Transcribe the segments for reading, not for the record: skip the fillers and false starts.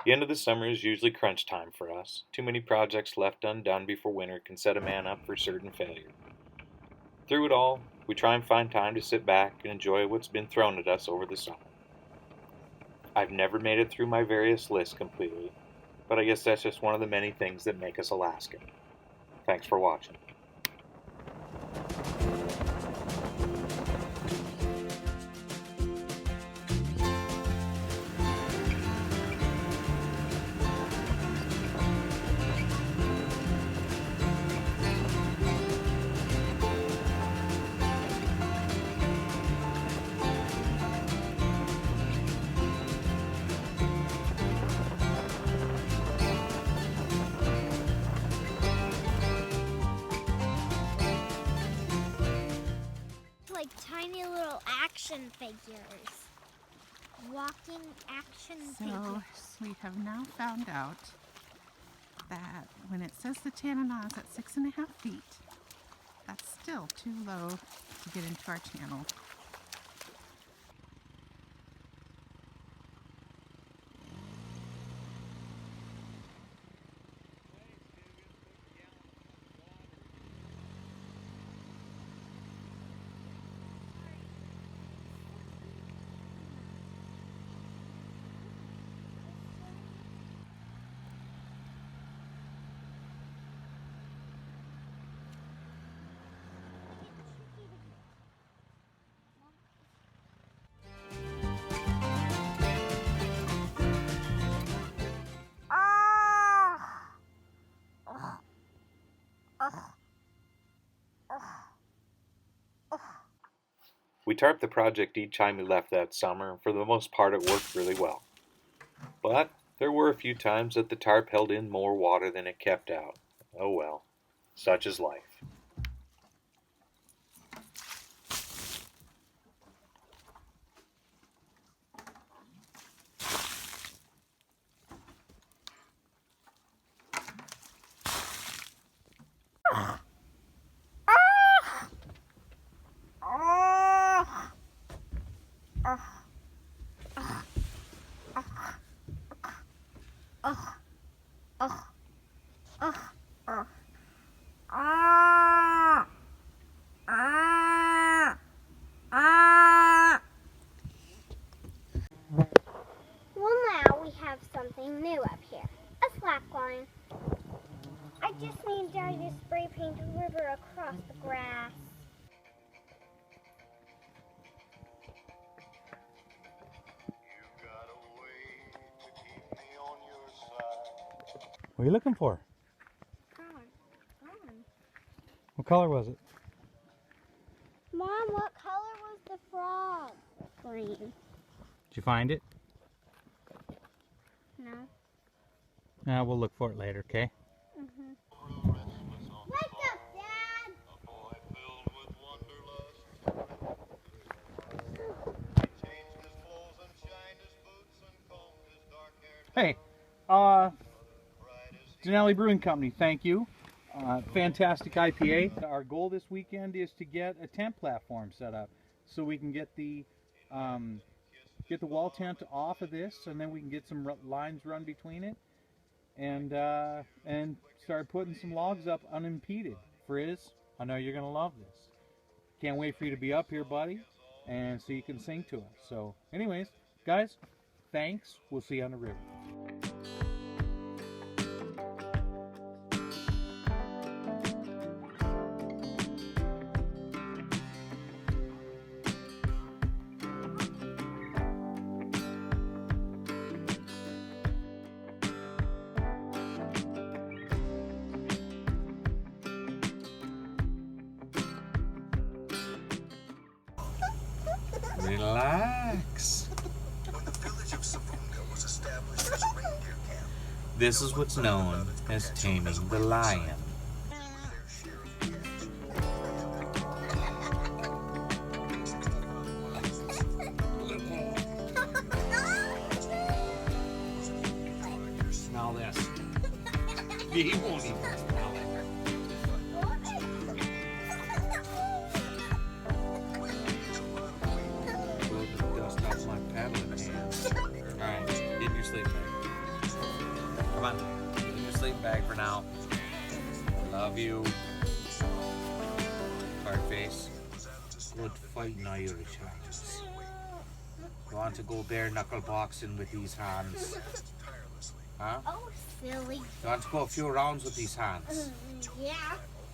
The end of the summer is usually crunch time for us. Too many projects left undone before winter can set a man up for certain failure. Through it all, we try and find time to sit back and enjoy what's been thrown at us over the summer. I've never made it through my various lists completely, but I guess that's just one of the many things that make us Alaskan. Thanks for watching. Like tiny little action figures. Walking action figures. So we have now found out that when it says the Tanana is at 6.5 feet, that's still too low to get into our channel. We tarped the project each time we left that summer, and for the most part it worked really well. But there were a few times that the tarp held in more water than it kept out. Oh well, such is life. Well, now we have something new up here. A slack line. I just need Daddy to spray paint a river across the grass. What are you looking for? What color was it? Mom, what color was the frog? Green. Did you find it? No. We'll look for it later, okay? Wake up, Dad! Hey, Denali Brewing Company, thank you. Fantastic IPA. Our goal this weekend is to get a tent platform set up so we can get the wall tent off of this, and then we can get some lines run between it, and start putting some logs up unimpeded. Frizz, I know you're gonna love this. Can't wait for you to be up here, buddy, and so you can sing to us. So, anyways, guys, thanks. We'll see you on the river. Relax. This is what's known as taming the lion. Smell this. He won't even smell it. Dust off my paddling hands. Alright, get in your sleep bag. bag for now. Love you. Hard face. Good fighting Irish hands. You want to go bare knuckle boxing with these hands? Huh? Oh, silly. You want to go a few rounds with these hands? Yeah.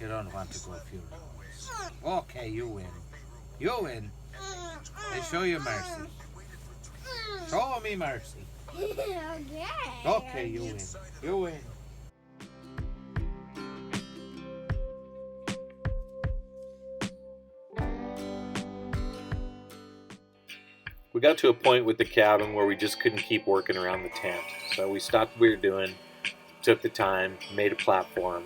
You don't want to go a few rounds. Okay, you win. You win. They show you mercy. Show me mercy. Okay. Okay, you win. You win. We got to a point with the cabin where we just couldn't keep working around the tent. So we stopped what we were doing, took the time, made a platform,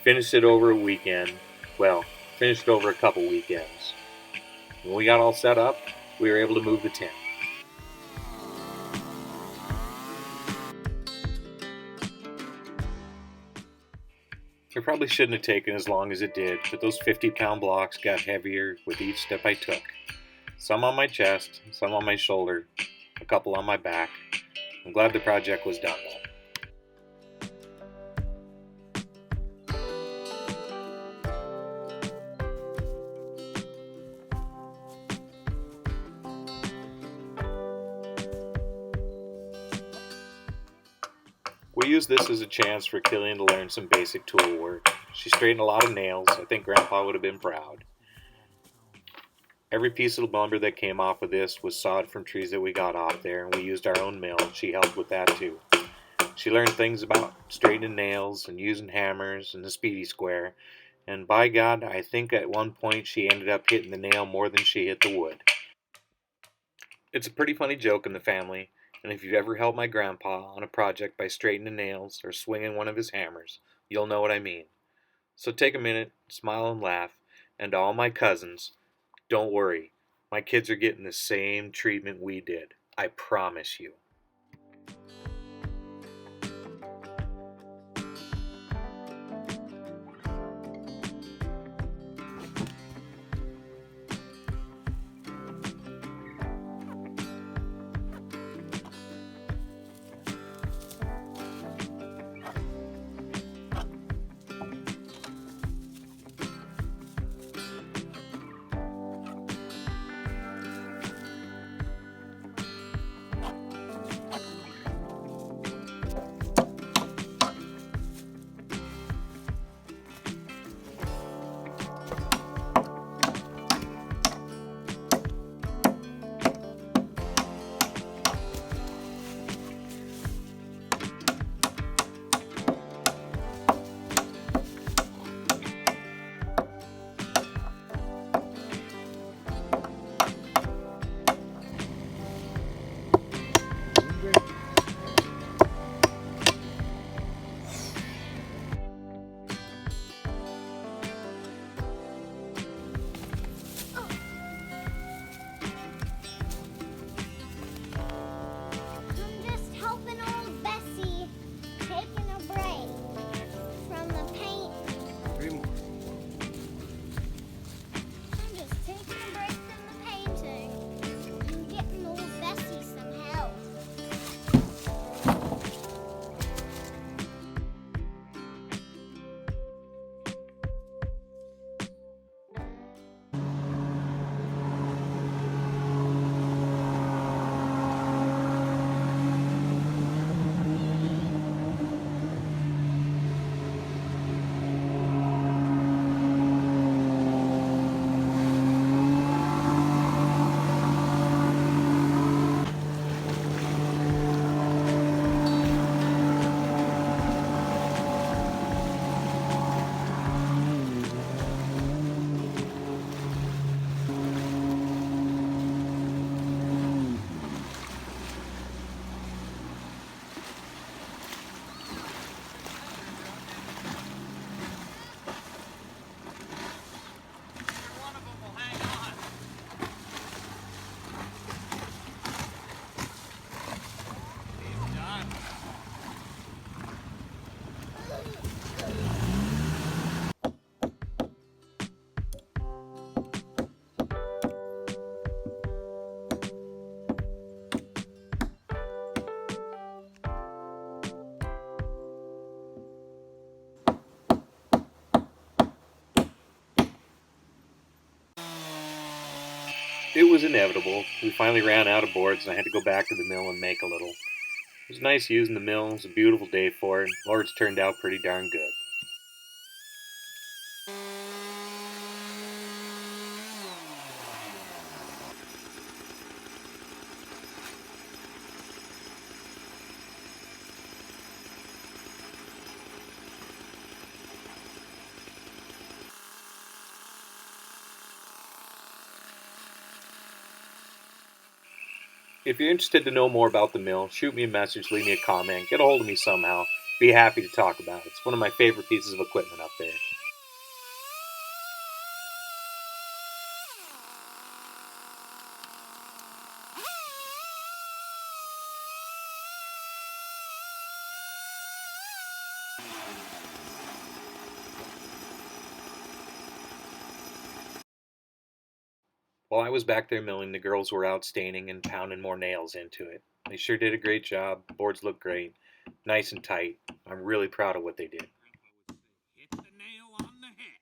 finished it over a weekend. Well, finished it over a couple weekends. When we got all set up, we were able to move the tent. It probably shouldn't have taken as long as it did, but those 50-pound blocks got heavier with each step I took. Some on my chest, some on my shoulder, a couple on my back. I'm glad the project was done though. We used this as a chance for Killian to learn some basic tool work. She straightened a lot of nails. I think Grandpa would have been proud. Every piece of lumber that came off of this was sawed from trees that we got off there, and we used our own mill, and she helped with that too. She learned things about straightening nails and using hammers and the speedy square, and by God, I think at one point she ended up hitting the nail more than she hit the wood. It's a pretty funny joke in the family, and if you've ever helped my grandpa on a project by straightening nails or swinging one of his hammers, you'll know what I mean. So take a minute, smile and laugh, and to all my cousins, don't worry, my kids are getting the same treatment we did. I promise you. It was inevitable. We finally ran out of boards and I had to go back to the mill and make a little. It was nice using the mill. It was a beautiful day for it. Boards turned out pretty darn good. If you're interested to know more about the mill, shoot me a message, leave me a comment, get a hold of me somehow. Be happy to talk about it. It's one of my favorite pieces of equipment up there. While I was back there milling, the girls were out staining and pounding more nails into it. They sure did a great job. The boards look great, nice and tight. I'm really proud of what they did. Hit the nail on the head.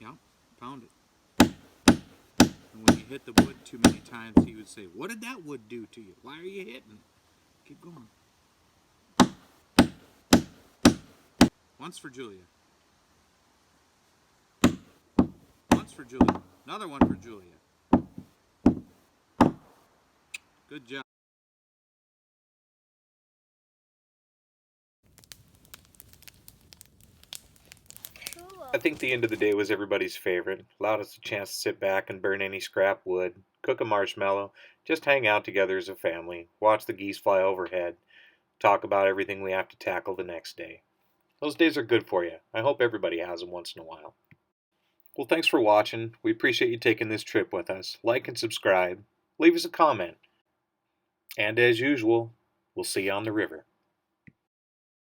Yep, pound it. And when you hit the wood too many times, he would say, "What did that wood do to you? Why are you hitting?" Keep going. Once for Julia. Once for Julia. Another one for Julia. Good job. Cool. I think the end of the day was everybody's favorite. Allowed us a chance to sit back and burn any scrap wood, cook a marshmallow, just hang out together as a family, watch the geese fly overhead, talk about everything we have to tackle the next day. Those days are good for you. I hope everybody has them once in a while. Well, thanks for watching. We appreciate you taking this trip with us. Like and subscribe. Leave us a comment. And as usual, we'll see you on the river.